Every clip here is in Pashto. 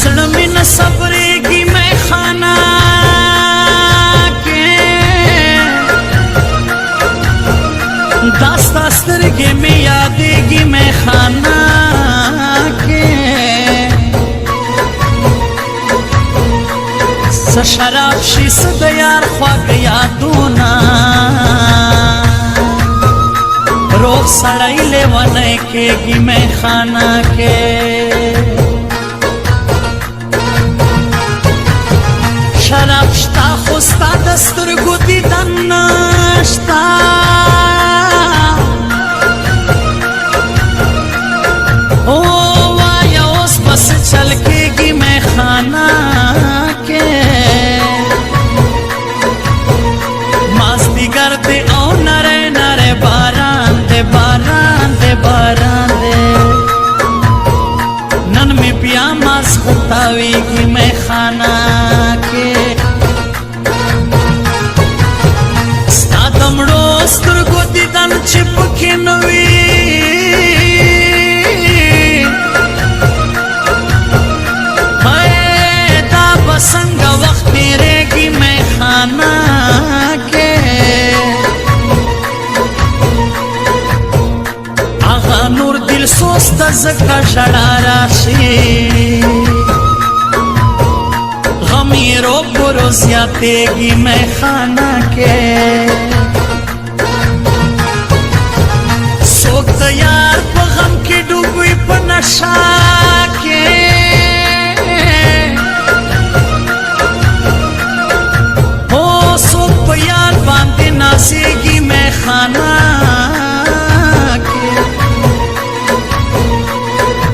زړه مې نه صبرېږي میخانه کې دا ستا سترګې مې یادېږي میخانه کې څه شراب شي څه د یار خواږه یادونه روغ سړی لیونی کېږي میخانه کې شراب شتا خو ستا د سترګو دیدن نشته او وایه اوس به څه چل کېږي میخانه کې مازدیګر دی او نری نری باران دی باران دی باران دی نن مې بیا مازخو تاویږي میخانه کې ستا د مړو سترګو دیدن چې پکې نه وي دا به څنګه وخت تېرېږي میخانه کې هغه نور دل سوز ته ځکه ژړا راشي غم یې روبرو زیاتېږي میخانه کې څوک د یار په غم کې ډوب وي په نشه کې هو څوک په یار باندې نازېږي میخانه کې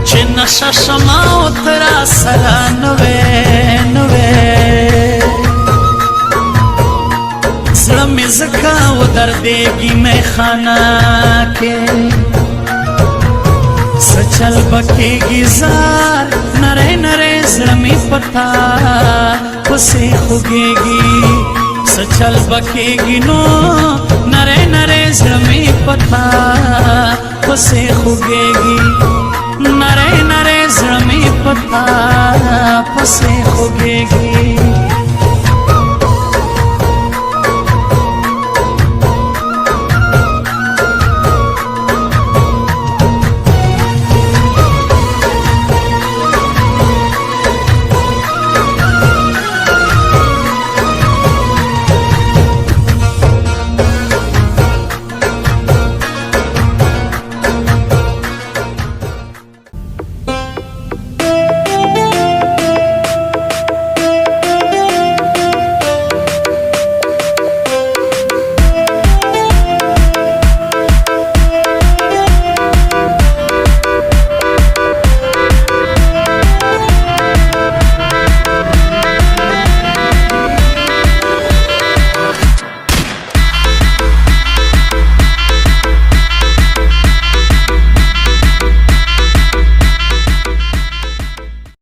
چې نشه شمه او ته راسره نه وې نه وې زړه مې ځکه ودردېږي میخانه کې څه چل به کېږي زار نری نری زړه مې په تا پسې خوږېږي څه چل به کېږي نو نری نری زړه مې په تا پسې خوږېږي نری نری زړه مې په تا پسې خوږېږي